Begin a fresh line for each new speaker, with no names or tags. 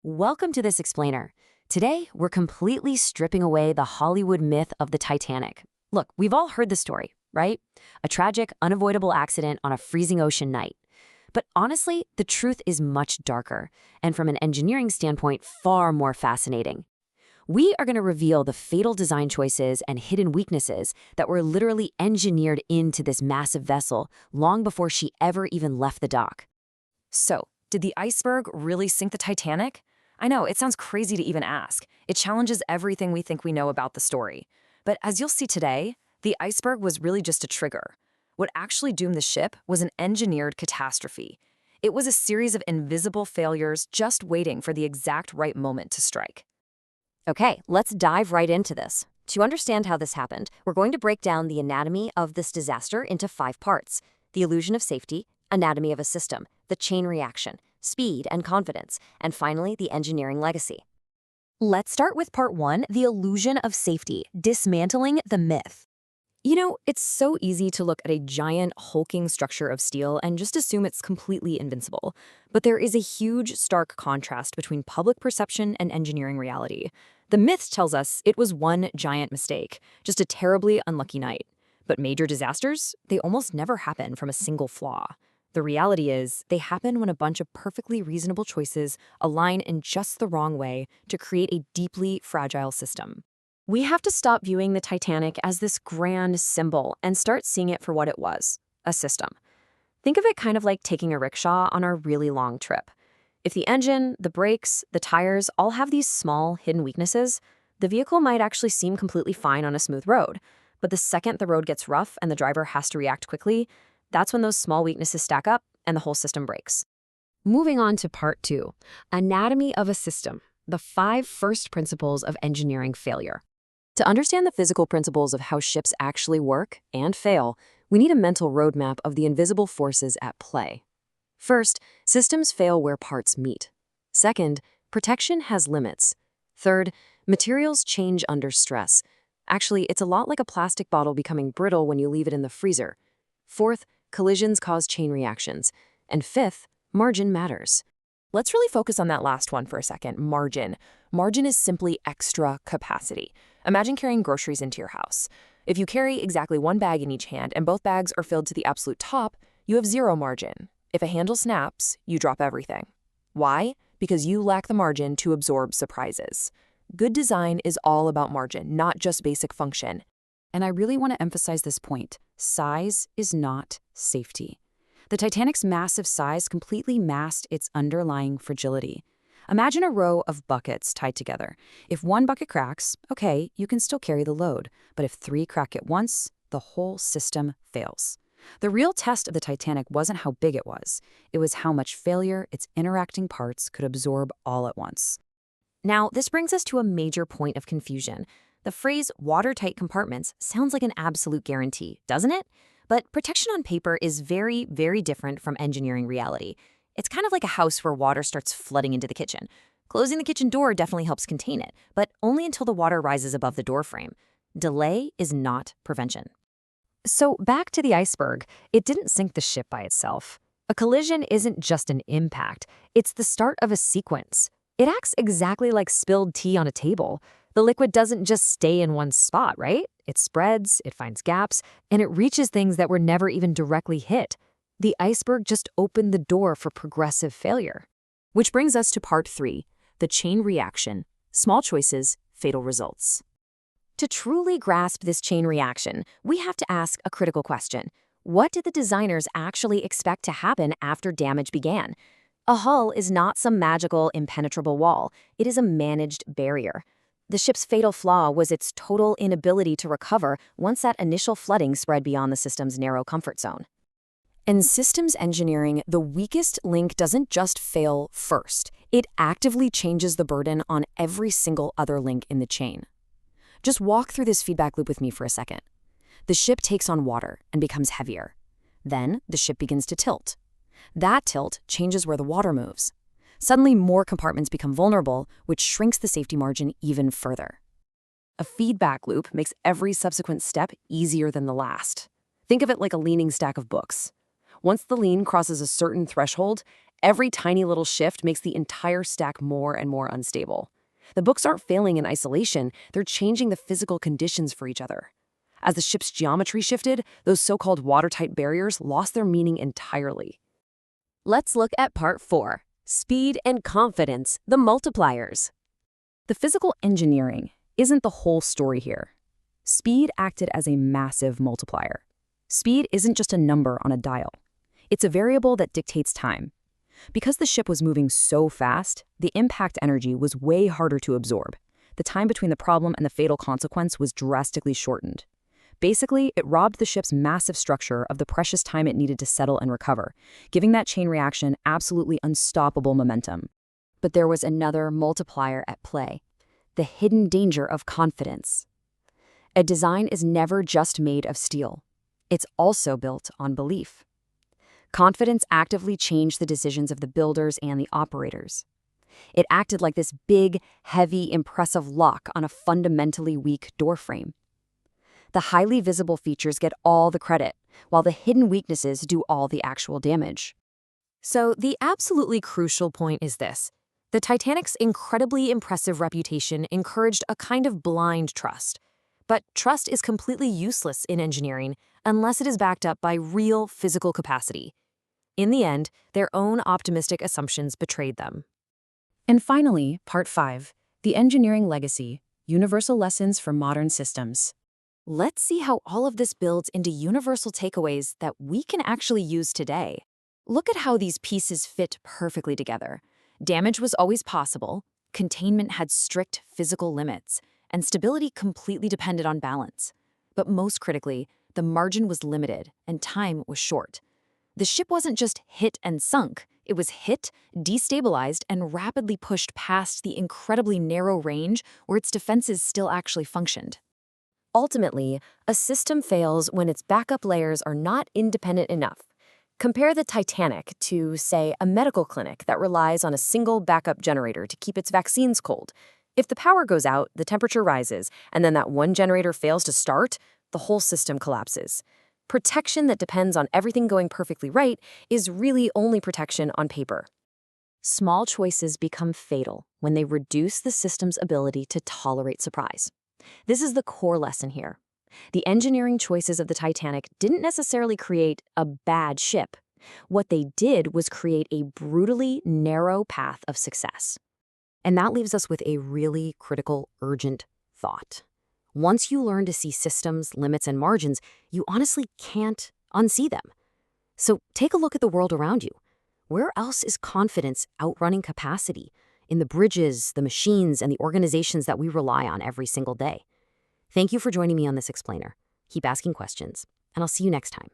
Welcome to this explainer. Today, we're completely stripping away the Hollywood myth of the Titanic. Look, we've all heard the story, right? A tragic, unavoidable accident on a freezing ocean night. But honestly, the truth is much darker, and from an engineering standpoint, far more fascinating. We are going to reveal the fatal design choices and hidden weaknesses that were literally engineered into this massive vessel long before she ever even left the dock.
So, did the iceberg really sink the Titanic? I know, it sounds crazy to even ask. It challenges everything we think we know about the story. But as you'll see today, the iceberg was really just a trigger. What actually doomed the ship was an engineered catastrophe. It was a series of invisible failures just waiting for the exact right moment to strike.
Okay, let's dive right into this. To understand how this happened, we're going to break down the anatomy of this disaster into 5 parts: the illusion of safety, anatomy of a system, the chain reaction, speed and confidence, and finally, the engineering legacy. Let's start with part 1, the illusion of safety, dismantling the myth.
You know, it's so easy to look at a giant, hulking structure of steel and just assume it's completely invincible. But there is a huge, stark contrast between public perception and engineering reality. The myth tells us it was one giant mistake, just a terribly unlucky night. But major disasters, they almost never happen from a single flaw. The reality is, they happen when a bunch of perfectly reasonable choices align in just the wrong way to create a deeply fragile system. We have to stop viewing the Titanic as this grand symbol and start seeing it for what it was: a system. Think of it kind of like taking a rickshaw on a really long trip. If the engine, the brakes, the tires all have these small, hidden weaknesses, the vehicle might actually seem completely fine on a smooth road. But the second the road gets rough and the driver has to react quickly, that's when those small weaknesses stack up and the whole system breaks.
Moving on to part 2, anatomy of a system, the 5 first principles of engineering failure. To understand the physical principles of how ships actually work and fail, we need a mental roadmap of the invisible forces at play. First, systems fail where parts meet. Second, protection has limits. Third, materials change under stress. Actually, it's a lot like a plastic bottle becoming brittle when you leave it in the freezer. Fourth, collisions cause chain reactions. And fifth, margin matters.
Let's really focus on that last one for a second: margin. Margin is simply extra capacity. Imagine carrying groceries into your house. If you carry exactly one bag in each hand and both bags are filled to the absolute top, you have 0 margin. If a handle snaps, you drop everything. Why? Because you lack the margin to absorb surprises. Good design is all about margin, not just basic function. And I really want to emphasize this point: size is not safety. The Titanic's massive size completely masked its underlying fragility. Imagine a row of buckets tied together. If one bucket cracks, okay, you can still carry the load. But if 3 crack at once, the whole system fails. The real test of the Titanic wasn't how big it was. It was how much failure its interacting parts could absorb all at once. Now, this brings us to a major point of confusion. The phrase watertight compartments sounds like an absolute guarantee, doesn't it? But protection on paper is very, very different from engineering reality. It's kind of like a house where water starts flooding into the kitchen. Closing the kitchen door definitely helps contain it, but only until the water rises above the door frame. Delay is not prevention. So back to the iceberg, it didn't sink the ship by itself. A collision isn't just an impact, it's the start of a sequence. It acts exactly like spilled tea on a table. The liquid doesn't just stay in one spot, right? It spreads, it finds gaps, and it reaches things that were never even directly hit. The iceberg just opened the door for progressive failure. Which brings us to part 3, the chain reaction: small choices, fatal results. To truly grasp this chain reaction, we have to ask a critical question. What did the designers actually expect to happen after damage began? A hull is not some magical, impenetrable wall. It is a managed barrier. The ship's fatal flaw was its total inability to recover once that initial flooding spread beyond the system's narrow comfort zone. In systems engineering, the weakest link doesn't just fail first. It actively changes the burden on every single other link in the chain. Just walk through this feedback loop with me for a second. The ship takes on water and becomes heavier. Then the ship begins to tilt. That tilt changes where the water moves. Suddenly, more compartments become vulnerable, which shrinks the safety margin even further. A feedback loop makes every subsequent step easier than the last. Think of it like a leaning stack of books. Once the lean crosses a certain threshold,
Every tiny little shift makes the entire stack more and more unstable. The books aren't failing in isolation, they're changing the physical conditions for each other. As the ship's geometry shifted, those so-called watertight barriers lost their meaning entirely. Let's look at part 4, Speed and Confidence, the Multipliers. The physical engineering isn't the whole story here. Speed acted as a massive multiplier. Speed isn't just a number on a dial. It's a variable that dictates time. Because the ship was moving so fast, the impact energy was way harder to absorb. The time between the problem and the fatal consequence was drastically shortened. Basically, it robbed the ship's massive structure of the precious time it needed to settle and recover, giving that chain reaction absolutely unstoppable momentum. But there was another multiplier at play: the hidden danger of confidence. A design is never just made of steel. It's also built on belief. Confidence actively changed the decisions of the builders and the operators. It acted like this big, heavy, impressive lock on a fundamentally weak doorframe. The highly visible features get all the credit, while the hidden weaknesses do all the actual damage. So the absolutely crucial point is this: the Titanic's incredibly impressive reputation encouraged a kind of blind trust. But trust is completely useless in engineering unless it is backed up by real physical capacity. In the end, their own optimistic assumptions betrayed them. And finally, part 5, the engineering legacy, universal lessons for modern systems. Let's see how all of this builds into universal takeaways that we can actually use today. Look at how these pieces fit perfectly together. Damage was always possible, containment had strict physical limits, and stability completely depended on balance. But most critically, the margin was limited and time was short. The ship wasn't just hit and sunk, it was hit, destabilized, and rapidly pushed past the incredibly narrow range where its defenses still actually functioned. Ultimately, a system fails when its backup layers are not independent enough. Compare the Titanic to, say, a medical clinic that relies on a single backup generator to keep its vaccines cold. If the power goes out, the temperature rises, and then that one generator fails to start, the whole system collapses. Protection that depends on everything going perfectly right is really only protection on paper. Small choices become fatal when they reduce the system's ability to tolerate surprise. This is the core lesson here. The engineering choices of the Titanic didn't necessarily create a bad ship. What they did was create a brutally narrow path of success. And that leaves us with a really critical, urgent thought. Once you learn to see systems, limits, and margins, you honestly can't unsee them. So take a look at the world around you. Where else is confidence outrunning capacity? In the bridges, the machines, and the organizations that we rely on every single day. Thank you for joining me on this explainer. Keep asking questions, and I'll see you next time.